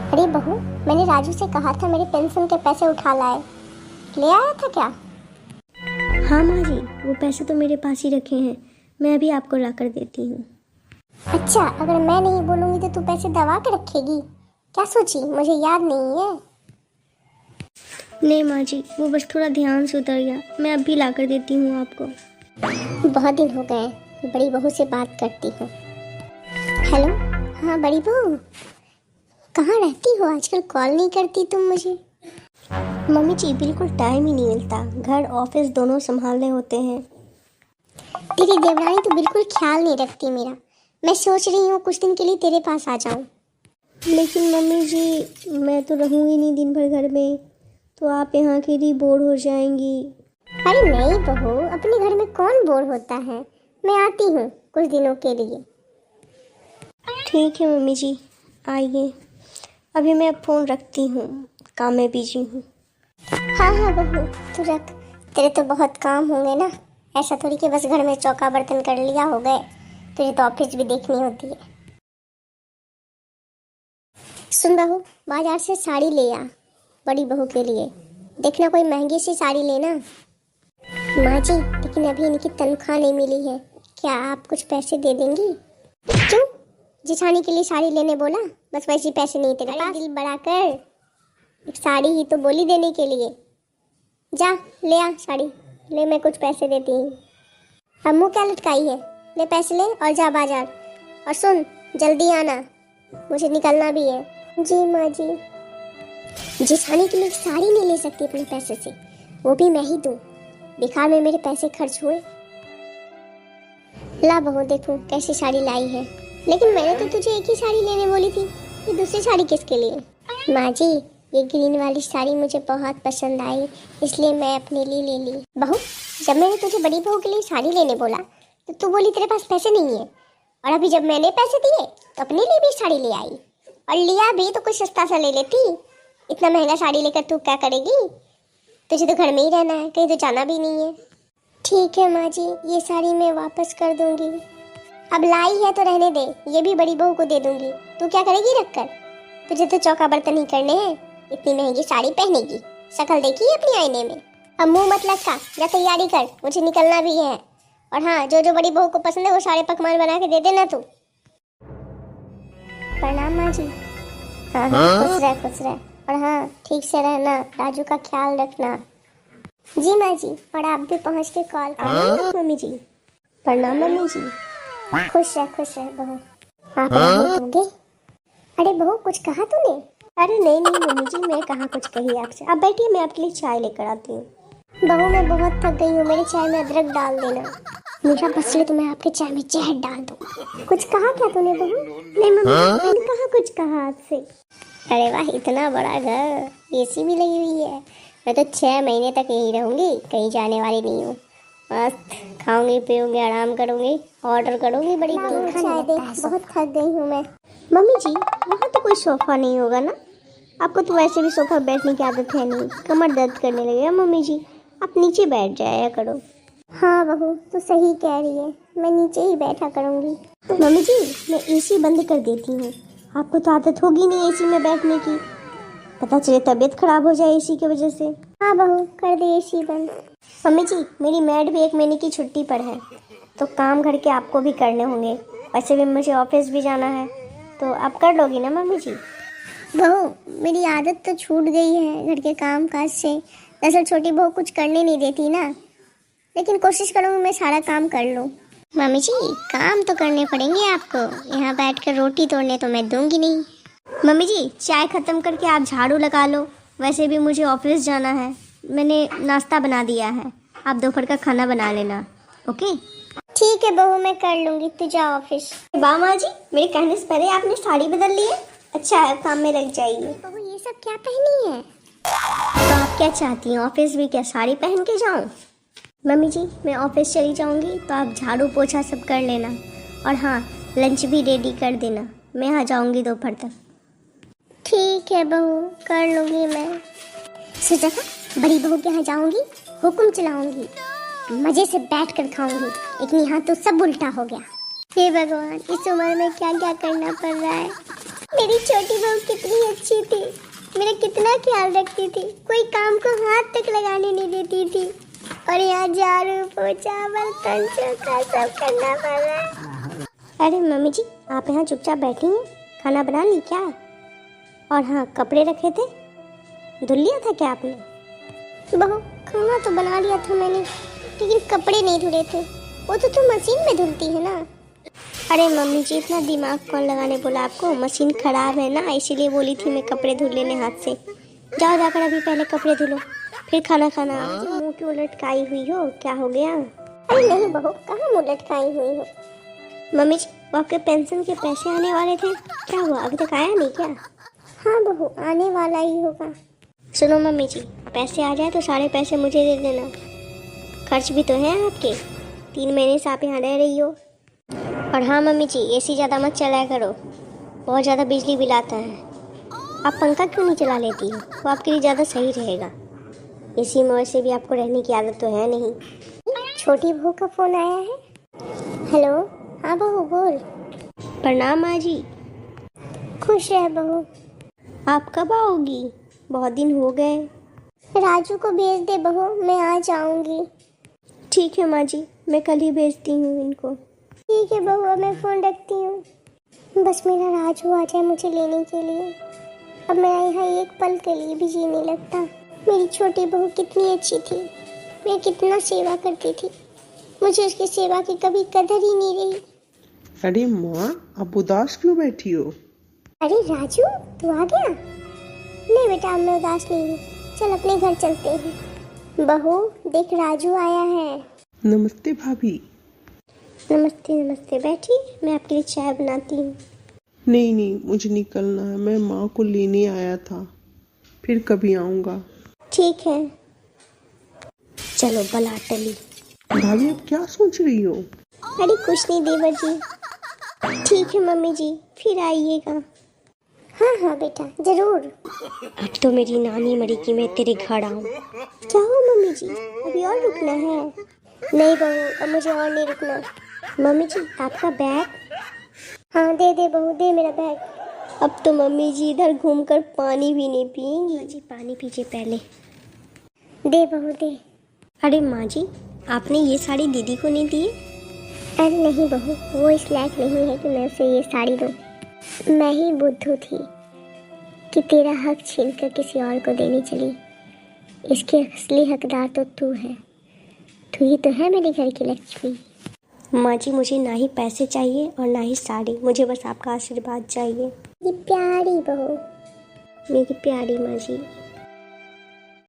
अरे बहू, मैंने राजू से कहा था मेरे पेंशन के पैसे उठा लाए, ले आया था क्या? हाँ माँ जी, वो पैसे तो मेरे पास ही रखे हैं, मैं अभी आपको ला कर देती हूँ। अच्छा, अगर मैं नहीं बोलूँगी तो तू पैसे दबा के रखेगी? क्या सोची, मुझे याद नहीं है? नहीं माँ जी, वो बस थोड़ा ध्यान से उतर गया, मैं अभी ला कर देती हूँ आपको। बहुत दिन हो गए, बड़ी बहू से बात करती हूँ। हेलो, हाँ बड़ी बहू, कहाँ रहती हो आजकल? कॉल नहीं करती तुम मुझे। मम्मी जी, बिल्कुल टाइम ही नहीं मिलता, घर ऑफिस दोनों संभालने होते हैं। तेरी देवरानी तो बिल्कुल ख्याल नहीं रखती मेरा। मैं सोच रही हूँ कुछ दिन के लिए तेरे पास आ जाऊँ। लेकिन मम्मी जी, मैं तो रहूँगी नहीं दिन भर घर में, तो आप यहाँ के लिए बोर हो जाएंगी। अरे नहीं बहू, अपने घर में कौन बोर होता है? मैं आती हूँ कुछ दिनों के लिए। ठीक है मम्मी जी, आइए। अभी मैं अब फ़ोन रखती हूँ, काम में बिजी हूँ। हाँ हाँ बहू, तू रख, तेरे तो बहुत काम होंगे ना। ऐसा थोड़ी कि बस घर में चौका बर्तन कर लिया हो गए, तुझे तो ऑफिस भी देखनी होती है। सुन बहू, बाजार से साड़ी ले आ बड़ी बहू के लिए। देखना कोई महंगी सी साड़ी लेना। माँ जी, लेकिन अभी इनकी तनख्वाह नहीं मिली है, क्या आप कुछ पैसे दे देंगी? क्यों? जिठानी के लिए साड़ी लेने बोला, बस वैसे पैसे नहीं तेरे पास? दिल बड़ा कर, एक साड़ी ही तो बोली देने के लिए। जा ले आ साड़ी, ले मैं कुछ पैसे देती हूँ। अब मुँह क्या लटकाई है? ले पैसे ले और जा बाजार। और सुन, जल्दी आना, मुझे निकलना भी है। जी माँ जी। जिठानी के लिए साड़ी नहीं ले सकती अपने पैसे से, वो भी मैं ही दूँ? बेकार में मेरे पैसे खर्च हुए। ला बहू, देखो कैसी साड़ी लाई है। लेकिन मैंने तो तुझे एक ही साड़ी लेने बोली थी, ये दूसरी साड़ी किसके लिए? माँ जी, ये ग्रीन वाली साड़ी मुझे बहुत पसंद आई, इसलिए मैं अपने लिए ले ली। बहू, जब मैंने तुझे बड़ी बहू के लिए साड़ी लेने बोला तो तू बोली तेरे पास पैसे नहीं है, और अभी जब मैंने पैसे दिए तो अपने लिए भी साड़ी ले आई। और लिया भी तो कुछ सस्ता सा ले लेती। इतना महंगा साड़ी लेकर तू क्या करेगी? तुझे तो घर में ही रहना है, कहीं तो जाना भी नहीं है। ठीक है माँ जी, ये साड़ी मैं वापस कर दूंगी। अब लाई है तो रहने दे, ये भी बड़ी बहू को दे दूंगी। तू क्या करेगी रखकर? तुझे तो चौका बर्तन ही करने हैं, इतनी महंगी साड़ी पहनेगी? शक्ल देखी है अपनी आईने में? अब मुंह मत लटका, जा तैयारी कर, मुझे निकलना भी है। और हाँ, जो जो बड़ी बहू को पसंद है वो सारे पकवान बना के दे देना तू। प्रणाम माँ जी। हाँ हाँ, खुश रह खुश रह। और हाँ, ठीक से रहना, राजू का ख्याल रखना। जी माँ जी, और आप भी पहुँच के कॉल करना। मम्मी जी, प्रणाम मम्मी जी। खुश रह बहू। आप रहने दोगे? अरे बहू, कुछ कहा तूने? अरे नहीं नहीं मम्मी जी, मैं कहाँ कुछ कही आपसे। आप बैठिए, मैं आपके लिए चाय लेकर आती हूँ। बहू, मैं बहुत थक गई हूँ, मेरी चाय में अदरक डाल देना। मीठा पसले तो मैं आपके चाय में जहर डाल दूँ। कुछ कहा क्या तूने बहू? नहीं मम्मी, मैंने कहाँ कुछ कहा आपसे। अरे वाह, इतना बड़ा घर, एसी भी लगी हुई है। मैं तो 6 महीने तक यहीं रहूँगी, कहीं जाने वाली नहीं हूँ। मस्त खाऊंगी पीऊंगी, आराम करूँगी, ऑर्डर करूँगी बड़ी बहू। चाय दे, बहुत थक गई हूँ मैं। मम्मी जी, वहाँ तो कोई सोफ़ा नहीं होगा ना? आपको तो वैसे भी सोफ़ा बैठने की आदत है नहीं, कमर दर्द करने लगेगा मम्मी जी, आप नीचे बैठ जाया करो। हाँ बहू, तो सही कह रही है, मैं नीचे ही बैठा करूँगी। मम्मी जी, मैं एसी बंद कर देती हूँ, आपको तो आदत होगी नहीं एसी में बैठने की, पता चले तबीयत खराब हो जाए एसी की वजह से। हाँ बहू, कर दे एसी बंद। मम्मी जी, मेरी मैड भी 1 महीने की छुट्टी पर है, तो काम घर के आपको भी करने होंगे, वैसे भी मुझे ऑफिस भी जाना है, तो आप कर लोगी ना मम्मी जी? बहू, मेरी आदत तो छूट गई है घर के काम काज से। दरअसल छोटी बहू कुछ करने नहीं देती ना, लेकिन कोशिश करूँगी मैं सारा काम कर लूँ। मम्मी जी, काम तो करने पड़ेंगे आपको, यहाँ बैठकर रोटी तोड़ने तो मैं दूंगी नहीं। मम्मी जी, चाय ख़त्म करके आप झाड़ू लगा लो, वैसे भी मुझे ऑफिस जाना है, मैंने नाश्ता बना दिया है, आप दोपहर का खाना बना लेना। ओके ठीक है बहू, मैं कर लूँगी, तू जा ऑफिस। वाह माँ जी, मेरे कहने से पहले आपने साड़ी बदल ली है, अच्छा है, काम में लग जाइए। बहू, ये सब क्या पहनी है? तो आप क्या चाहती हैं, ऑफिस भी क्या साड़ी पहन के जाऊँ? मम्मी जी, मैं ऑफिस चली जाऊँगी तो आप झाड़ू पोछा सब कर लेना, और हाँ, लंच भी रेडी कर देना, मैं आ जाऊँगी दोपहर तक। ठीक है बहू, कर लूँगी मैं। सुजाता, बड़ी बहू के यहाँ जाऊँगी, हुक्म चलाऊँगी, मज़े से बैठ कर खाऊँगी, लेकिन यहाँ तो सब उल्टा हो गया। हे भगवान, इस उम्र में क्या क्या करना पड़ रहा है। मेरी छोटी बहू कितनी अच्छी थी, मेरा कितना ख्याल रखती थी, कोई काम को हाथ तक लगाने नहीं देती थी। और यहाँ झाड़ू पोछा बर्तन चौका सब करना पड़ रहा है। अरे मम्मी जी, आप यहाँ चुपचाप बैठी हैं? खाना बना ली क्या? और हाँ, कपड़े रखे थे, धुल लिया था क्या आपने? बहू, खाना तो बना लिया था मैंने, लेकिन कपड़े नहीं धुले थे। वो तो तुम मशीन में धुलती है ना। अरे मम्मी जी, इतना दिमाग कौन लगाने बोला आपको? मशीन खराब है ना, इसीलिए बोली थी मैं कपड़े धुल लेने हाथ से। जाओ जाकर अभी पहले कपड़े धुलो, फिर खाना खाना। मुँह क्यों लटकाई हुई हो, क्या हो गया? अरे नहीं बहू, कहाँ मुँह लटकाई हुई हो। मम्मी जी, वो आपके पेंशन के पैसे आने वाले थे, क्या हुआ? अभी तक आया नहीं क्या? हाँ बहू, आने वाला ही होगा। सुनो मम्मी जी, पैसे आ जाए तो सारे पैसे मुझे दे देना। खर्च भी तो है आपके, 3 महीने से आप यहाँ रह रही हो। और हाँ मम्मी जी, एसी ज़्यादा मत चलाया करो, बहुत ज़्यादा बिजली बिल आता है। आप पंखा क्यों नहीं चला लेती हो? वो आपके लिए ज़्यादा सही रहेगा। एसी में वैसे भी आपको रहने की आदत तो है नहीं। छोटी बहू का फोन आया है। हेलो, हाँ बहू बोल। प्रणाम माँ जी। खुश रह बहू। आप कब आओगी? बहुत दिन हो गए। राजू को भेज दे बहू, मैं आ जाऊंगी। ठीक है माँ जी, मैं कल ही भेजती हूँ इनको। ठीक है बहू, अब मैं फ़ोन रखती हूँ। बस मेरा राजू आ जाए मुझे लेने के लिए। अब मेरा यहाँ एक पल के लिए भी जी नहीं लगता। मेरी छोटी बहू कितनी अच्छी थी, मैं कितना सेवा करती थी, मुझे उसकी सेवा की कभी कदर ही नहीं रही। अरे माँ, अब उदास क्यों बैठी हो? अरे राजू, तू आ गया? नहीं बेटा, अब मैं उदास नहीं हूँ, चल अपने घर चलते हैं। बहू देख, राजू आया है। नमस्ते भाभी। नमस्ते नमस्ते, बैठिए, मैं आपके लिए चाय बनाती हूँ। नहीं नहीं, मुझे निकलना है, मैं माँ को लेने आया था, फिर कभी आऊँगा। ठीक है, चलो बला टली। भाभी अब क्या सोच रही हो? अरे कुछ नहीं देवर जी। ठीक है मम्मी जी, फिर आइएगा। हाँ हाँ बेटा, जरूर। अब तो मेरी नानी मरी कि मैं तेरे घर आऊँ। क्या हो मम्मी जी, अभी और रुकना है? नहीं बहू, अब मुझे और नहीं रुकना। मम्मी जी, आपका बैग? हाँ दे दे बहू, दे मेरा बैग। अब तो मम्मी जी इधर घूमकर पानी भी नहीं पिएंगी। जी पानी पीजिए पहले। दे बहू दे। अरे माँ जी, आपने ये साड़ी दीदी को नहीं दी? अरे नहीं बहू, वो इस लायक नहीं है कि मैं उसे ये साड़ी दूँ। मैं ही बुद्धू थी कि तेरा हक छीनकर किसी और को देनी चली। इसके असली हकदार तो तू है, तू ही तो है मेरे घर की लक्ष्मी। माँ जी, मुझे ना ही पैसे चाहिए और ना ही साड़ी, मुझे बस आपका आशीर्वाद चाहिए। ये प्यारी बहू। मेरी प्यारी माँ जी।